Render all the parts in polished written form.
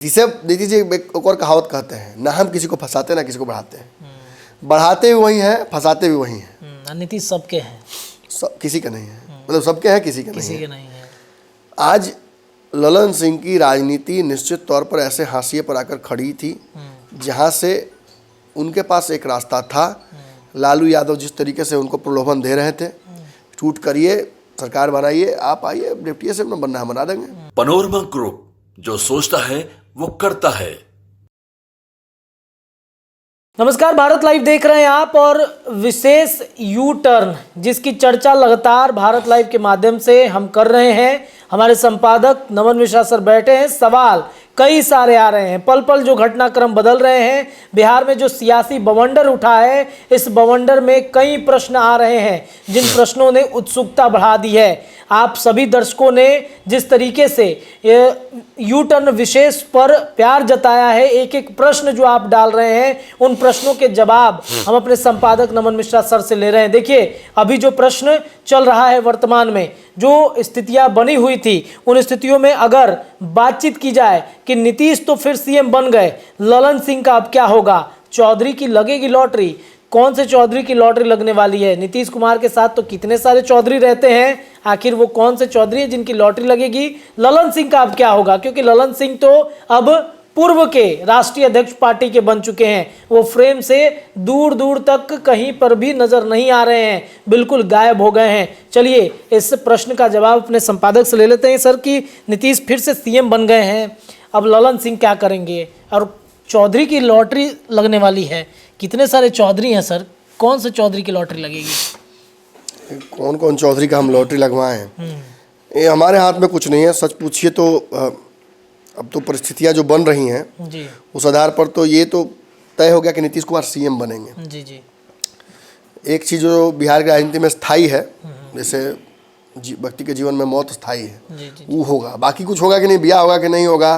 जिसे देखिए जी एक और कहावत कहते हैं, ना हम किसी को फंसाते ना किसी को बढ़ाते हैं। बढ़ाते भी वही हैं, फंसाते भी वही हैं। नीतीश सबके हैं, सब किसी का नहीं है, मतलब सबके हैं, किसी के किसी नहीं के है। नहीं है। आज ललन सिंह की राजनीति निश्चित तौर पर ऐसे हाशिए पर आकर खड़ी थी जहां से उनके पास एक रास्ता था। लालू यादव जिस तरीके से उनको प्रलोभन दे रहे थे, टूट करिए, सरकार बनाइए, आप आइए, डिप्टी एसएम बनना है, बना देंगे। पनोरमा ग्रुप, जो सोचता है वो करता है। नमस्कार, भारत लाइव देख रहे हैं आप, और विशेष यू टर्न जिसकी चर्चा लगातार भारत लाइव के माध्यम से हम कर रहे हैं। हमारे संपादक नमन मिश्रा सर बैठे हैं, सवाल कई सारे आ रहे हैं, पल पल जो घटनाक्रम बदल रहे हैं। बिहार में जो सियासी बवंडर उठा है, इस बवंडर में कई प्रश्न आ रहे हैं जिन प्रश्नों ने उत्सुकता बढ़ा दी है। आप सभी दर्शकों ने जिस तरीके से यू टर्न विशेष पर प्यार जताया है, एक एक प्रश्न जो आप डाल रहे हैं, उन प्रश्नों के जवाब हम अपने संपादक नमन मिश्रा सर से ले रहे हैं। देखिए, अभी जो प्रश्न चल रहा है, वर्तमान में जो स्थितियां बनी हुई थी, उन स्थितियों में अगर बातचीत की जाए कि नीतीश तो फिर सीएम बन गए, ललन सिंह का अब क्या होगा, चौधरी की लगेगी लॉटरी, कौन से चौधरी की लॉटरी लगने वाली है, नीतीश कुमार के साथ तो कितने सारे चौधरी रहते हैं, आखिर वो कौन से चौधरी है जिनकी लॉटरी लगेगी, ललन सिंह का अब क्या होगा, क्योंकि ललन सिंह तो अब पूर्व के राष्ट्रीय अध्यक्ष पार्टी के बन चुके हैं। वो फ्रेम से दूर दूर तक कहीं पर भी नजर नहीं आ रहे हैं, बिल्कुल गायब हो गए हैं। चलिए इस प्रश्न का जवाब अपने संपादक से ले लेते हैं सर कि नीतीश फिर से सीएम बन गए हैं, अब ललन सिंह क्या करेंगे, और चौधरी की लॉटरी लगने वाली है, कितने सारे चौधरी हैं सर, कौन से चौधरी की लॉटरी लगेगी? कौन कौन चौधरी का हम लॉटरी लगवाएं, ये हमारे हाथ में कुछ नहीं है। सच पूछिए तो अब तो परिस्थितियां जो बन रही हैं जी, उस आधार पर तो ये तो तय हो गया कि नीतीश कुमार सीएम बनेंगे। जी जी। एक चीज़ जो बिहार की राजनीति में स्थायी है, जैसे व्यक्ति के जीवन में मौत स्थायी है, जी, जी, वो होगा। बाकी कुछ होगा कि नहीं, ब्याह होगा कि नहीं होगा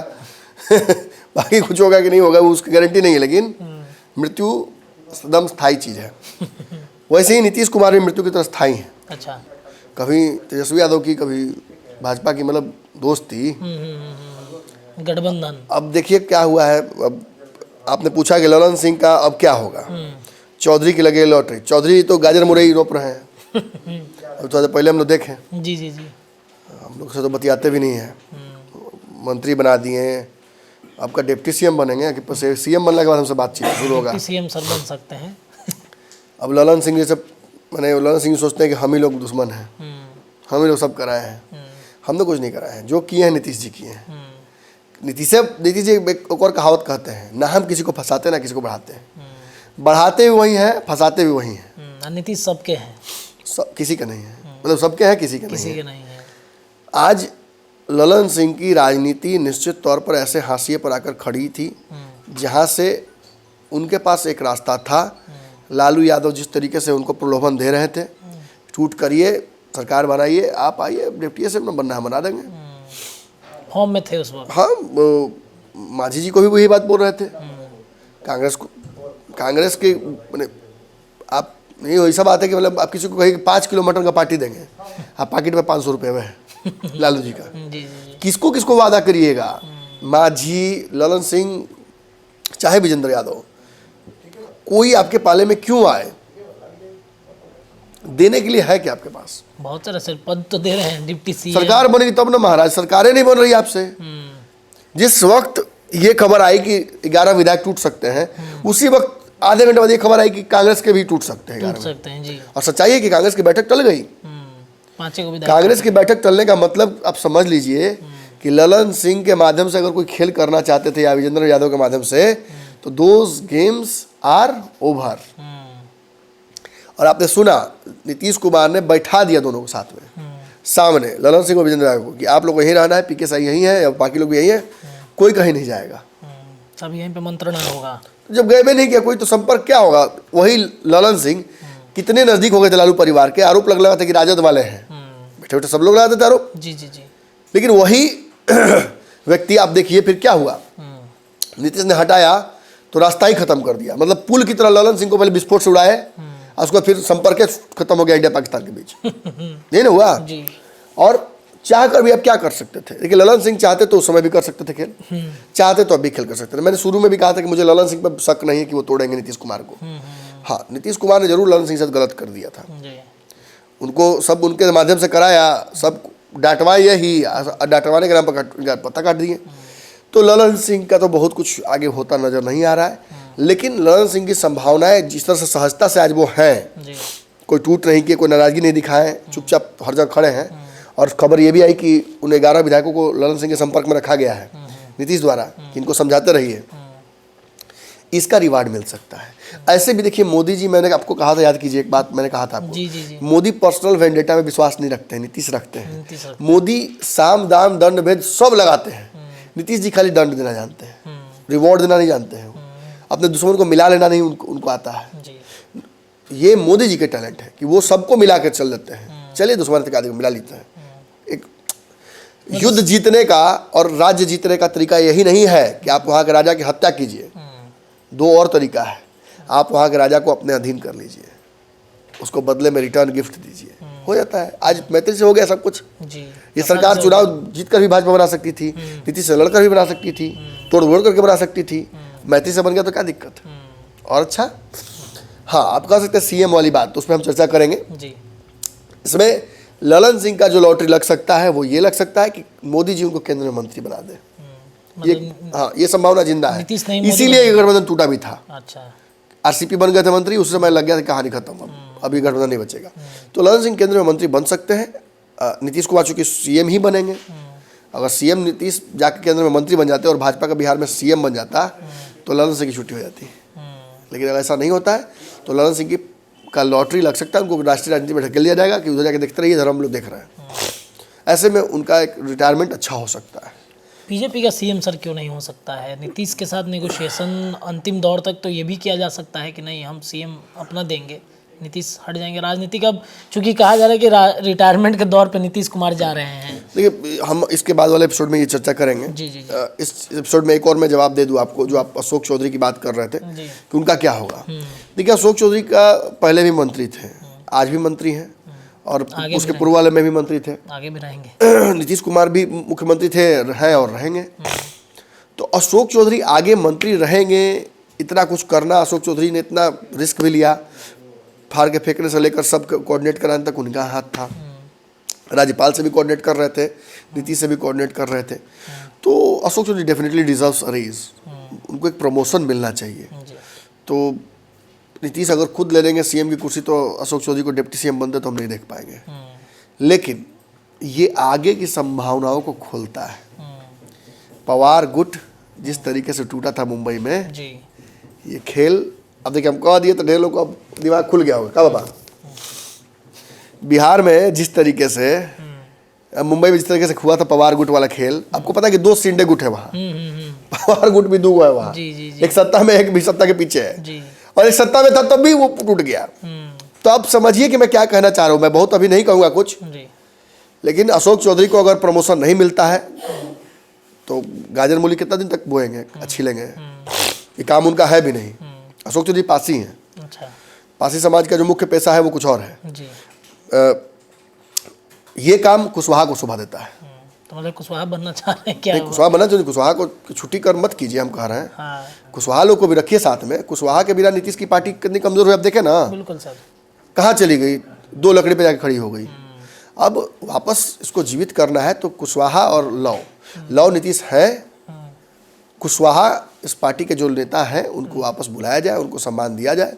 बाकी कुछ होगा कि नहीं होगा, वो उसकी गारंटी नहीं है, लेकिन मृत्यु एकदम स्थायी चीज़ है। वैसे ही नीतीश कुमार भी मृत्यु की तरह स्थायी है। अच्छा, कभी तेजस्वी यादव की, कभी भाजपा की, मतलब दोस्ती, गठबंधन। अब देखिए क्या हुआ है। अब आपने पूछा कि ललन सिंह का अब क्या होगा, चौधरी की लगे लॉटरी। चौधरी तो गाजर मुरई रोप रहे हैं अब थोड़ा पहले हम लोग देखें, जी जी जी, हम लोग से तो बतियाते भी नहीं है, मंत्री बना दिए, आपका डिप्टी सीएम बनेंगे कि सीएम बनने के बाद हमसे बातचीत शुरू होगा। सीएम सर बन सकते हैं अब ललन सिंह जैसे, मैंने ललन सिंह सोचते हैं कि हम ही लोग दुश्मन हैं, हम ही लोग सब कराए हैं। हमने कुछ नहीं कराया है, जो किए हैं नीतीश जी किए हैं। नीतीश जी एक और कहावत कहते हैं, ना हम किसी को फंसाते ना किसी को बढ़ाते हैं। बढ़ाते भी वही हैं, फंसाते भी वही हैं। नीतीश सबके हैं, सब किसी का नहीं है, मतलब सबके हैं, किसी के नहीं है। आज ललन सिंह की राजनीति निश्चित तौर पर ऐसे हाशिए पर आकर खड़ी थी जहां से उनके पास एक रास्ता था। लालू यादव जिस तरीके से उनको प्रलोभन दे रहे थे, टूट करिए, सरकार बनाइए, आप आइए, डिप्टी एसएम बनना है, बना देंगे। फॉर्म में थे उस वक्त। हाँ, मांझी जी को भी वही बात बोल रहे थे। कांग्रेस के आप नहीं, वैसा बात है कि मतलब आप किसी को कहें कि 5 किलो मटन का पार्टी देंगे, आप पॉकेट में 500 रुपये में है लालू जी का। जी जी। किसको किसको वादा करिएगा, मांझी, ललन सिंह, चाहे विजेंद्र यादव, कोई आपके पाले में क्यों आए, देने के लिए है क्या आपके पास? बहुत सारे सर पद तो दे रहे हैं, डिप्टी सीएम। सरकार बनेगी तब ना महाराज, सरकारें नहीं बन रही आपसे। जिस वक्त ये खबर आई कि 11 विधायक टूट सकते हैं, उसी वक्त आधे घंटे बाद ये खबर आई कि कांग्रेस के भी टूट सकते हैं जी। और सच्चाई है कि कांग्रेस की बैठक टल गई। कांग्रेस की बैठक टलने का मतलब आप समझ लीजिए कि ललन सिंह के माध्यम से अगर कोई खेल करना चाहते थे या विजेंद्र यादव के माध्यम से, तो दोज गेम्स आर ओवर। और आपने सुना नीतीश कुमार ने बैठा दिया दोनों को साथ में, सामने ललन सिंह और विजेंद्र यादव को, कि आप लोग यहीं रहना है, पीके साई यहीं है, या बाकी लोग भी यहीं है, कोई कहीं नहीं जाएगा, सब यहीं पे मंत्रणा होगा। जब गए भी नहीं किया कोई, तो संपर्क क्या होगा? वही ललन सिंह कितने नजदीक हो गए थे लालू परिवार के, आरोप लगा था कि राजद वाले हैं, बैठे बैठे सब लोग लगाते थे आरोप। जी जी जी। लेकिन वही व्यक्ति आप देखिए फिर क्या हुआ, नीतीश ने हटाया तो रास्ता ही खत्म कर दिया। मतलब पुल की तरह ललन सिंह को पहले विस्फोट से उड़ाए, उसके बाद फिर संपर्क खत्म हो गया इंडिया पाकिस्तान के बीच, नहीं ना हुआ। जी। और चाह कर भी अब क्या कर सकते थे? देखिए ललन सिंह चाहते तो उस समय भी कर सकते थे खेल, चाहते तो अब भी खेल कर सकते थे। मैंने शुरू में भी कहा था कि मुझे ललन सिंह पर शक नहीं है कि वो तोड़ेंगे नीतीश कुमार को। हाँ, नीतीश कुमार ने जरूर ललन सिंह से गलत कर दिया था, उनको सब उनके माध्यम से कराया, सब डांटवाए ही, डांटवाने के नाम पर पत्ता काट दिए। तो ललन सिंह का तो बहुत कुछ आगे होता नजर नहीं आ रहा है, लेकिन ललन सिंह की संभावनाएं जिस तरह से सहजता से आज वो हैं, कोई टूट नहीं किए, कोई नाराजगी नहीं दिखाए, चुपचाप हर जगह खड़े हैं। और खबर ये भी आई कि उन 11 विधायकों को ललन सिंह के संपर्क में रखा गया है नीतीश द्वारा कि इनको समझाते रहिए, इसका रिवार्ड मिल सकता है। ऐसे भी देखिए मोदी जी, मैंने आपको कहा था, याद कीजिए एक बात मैंने कहा था आपको, मोदी पर्सनल वेंडेटा में विश्वास नहीं रखते हैं, नीतीश रखते हैं। मोदी साम दाम दंड भेद सब लगाते हैं, नीतीश जी खाली दंड देना जानते हैं, रिवॉर्ड देना नहीं जानते हैं, अपने दुश्मन को मिला लेना नहीं उनको आता है। ये मोदी जी के टैलेंट है कि वो सबको मिला के चल देते हैं, चलिए दुश्मन के आदमी को मिला लेते हैं। एक युद्ध जीतने का और राज्य जीतने का तरीका यही नहीं है कि आप वहाँ के राजा की हत्या कीजिए, दो और तरीका है। आप वहाँ के राजा को अपने अधीन कर लीजिए, उसको बदले में रिटर्न गिफ्ट दीजिए, हो जाता है। आज मैत्री से हो गया सब कुछ जी। ये सरकार चुनाव जीत कर भी भाजपा बना सकती थी, नीतीश से लड़कर भी बना सकती थी, तोड़ फोड़ करके बना सकती थी, मैत्री से बन गया तो क्या दिक्कत। और अच्छा, हाँ आप कह सकते हैं सीएम वाली बात, तो उस पर हम चर्चा करेंगे जी। इसमें ललन सिंह का जो लॉटरी लग सकता है वो ये लग सकता है कि मोदी जी उनको केंद्रीय मंत्री बना दे, ये हाँ ये संभावना जिंदा है। इसीलिए गठबंधन टूटा भी था। अच्छा, आरसीपी बन गए थे मंत्री, उस समय लग गया था कहानी खत्म, अभी गठबंधन नहीं बचेगा। तो ललन सिंह केंद्रीय मंत्री बन सकते हैं। नीतीश कुमार चूंकि सीएम ही बनेंगे, अगर सीएम नीतीश जाकर केंद्र में मंत्री बन जाते और भाजपा का बिहार में सीएम बन जाता तो ललन सिंह की छुट्टी हो जाती। लेकिन अगर ऐसा नहीं होता है तो ललन सिंह की का लॉटरी लग सकता है, उनको राष्ट्रीय राजनीति में ढकेल दिया जाएगा कि उधर जाके देखते रहिए, धर्म लोग देख रहे हैं। ऐसे में उनका एक रिटायरमेंट अच्छा हो सकता है। बीजेपी का सीएम सर क्यों नहीं हो सकता है? नीतीश के साथ नेगोशिएशन अंतिम दौर तक तो ये भी किया जा सकता है कि नहीं हम सीएम अपना देंगे, नीतीश हट जाएंगे। राजनीति का चूंकि कहा जा रहा है कि रिटायरमेंट के दौर पे नीतीश कुमार जा रहे हैं। देखिए हम इसके बाद वाले एपिसोड में ये चर्चा करेंगे जी। इस एपिसोड में एक और मैं जवाब दे दूं आपको, जो आप अशोक चौधरी की बात कर रहे थे कि उनका क्या होगा। देखिए अशोक चौधरी का पहले भी मंत्री थे, आज भी मंत्री हैं, और उसके पूर्व वाले में भी मंत्री थे, आगे भी रहेंगे। नीतीश कुमार भी मुख्यमंत्री थे, हैं और रहेंगे। तो अशोक चौधरी आगे मंत्री रहेंगे। इतना कुछ करना, अशोक चौधरी ने इतना रिस्क भी लिया, फाड़ के फेंकने से लेकर सब कोऑर्डिनेट कराने तक उनका हाथ था। राज्यपाल से भी कोऑर्डिनेट कर रहे थे, नीतीश से भी कोऑर्डिनेट कर रहे थे। तो Ashok Chaudhary definitely deserves a raise, उनको एक प्रमोशन मिलना चाहिए। तो नीतीश अगर खुद ले लेंगे सीएम की कुर्सी तो अशोक चौधरी को डिप्टी सीएम बनते तो हम नहीं देख पाएंगे। लेकिन ये आगे की संभावनाओं को खोलता है। पवार गुट जिस तरीके से टूटा था मुंबई में जी। ये खेल अब देखिए हम कह दिए तो ढेर लोग को अब दिमाग खुल गया होगा। क्या बाबा, बिहार में जिस तरीके से मुंबई में जिस तरीके से हुआ था पवार गुट वाला खेल, आपको पता है कि 2 सिंडे गुट है वहाँ। पवार गुट भी 2 है वहाँ, एक सत्ता में, एक भी सत्ता के पीछे है, और एक सत्ता में था तब भी वो टूट गया। तो आप समझिए कि मैं क्या कहना चाह रहा हूँ। मैं बहुत अभी नहीं कहूँगा कुछ, लेकिन अशोक चौधरी को अगर प्रमोशन नहीं मिलता है तो गाजर मूली कितना दिन तक बोएंगे, अच्छी लेंगे। ये काम उनका है भी नहीं। अशोक चौधरी पासी हैं। अच्छा। पासी समाज का जो मुख्य पेशा है वो कुछ और है जी। ये काम कुशवाहा को शोभा देता है। तो मतलब कुशवाहा बनना चाह रहे हैं क्या? नहीं, कुशवाहा बनना चाहिए। कुशवाहा को छुट्टी कर मत कीजिए, हम कह रहे हैं। हाँ। कुशवाहा लोग को भी रखिए साथ में। कुशवाहा के बिना नीतीश की पार्टी कितनी कमजोर हुई आप देखें ना। बिल्कुल सर, कहाँ चली गई, 2 लकड़ी पे जाकर खड़ी हो गई। अब वापस इसको जीवित करना है तो कुशवाहा और लव नीतीश है। कुशवाहा इस पार्टी के जो नेता हैं उनको वापस बुलाया जाए, उनको सम्मान दिया जाए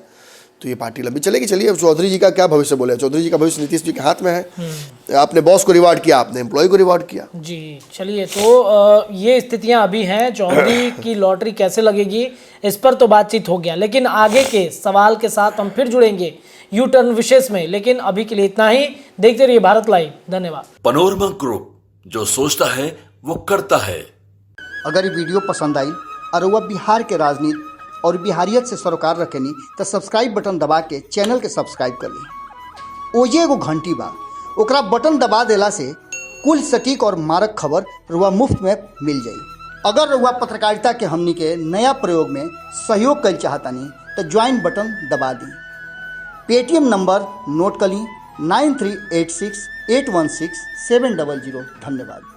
तो ये पार्टी लंबी चलेगी। चलिए अब चौधरी जी का क्या भविष्य बोले, चौधरी जी का भविष्य नीतीश जी के हाथ में है। आपने बॉस को रिवार्ड किया, आपने एम्प्लॉय को रिवार्ड किया जी। चलिए तो ये स्थितियां अभी हैं। चौधरी की लॉटरी कैसे लगेगी इस पर तो बातचीत हो गया, लेकिन आगे के सवाल के साथ हम फिर जुड़ेंगे यू टर्न विशेष में। लेकिन अभी के लिए इतना ही। देखते रहिए भारत लाइव। धन्यवाद। पनोरमा ग्रुप, जो सोचता है वो करता है। अगर ये वीडियो पसंद आई और वह बिहार के राजनीति और बिहारियत से सरोकार रखेनी तो सब्सक्राइब बटन दबा के चैनल के सब्सक्राइब कर ली। ओजे एगो घंटी बा, ओकरा बटन दबा देला से कुल सटीक और मारक खबर रुआ मुफ्त में मिल जाई। अगर रुआ पत्रकारिता के हमनी के नया प्रयोग में सहयोग कर चाहतानी तो ज्वाइन बटन दबा दी। पेटीएम नंबर नोट कर ली 9386816700। धन्यवाद।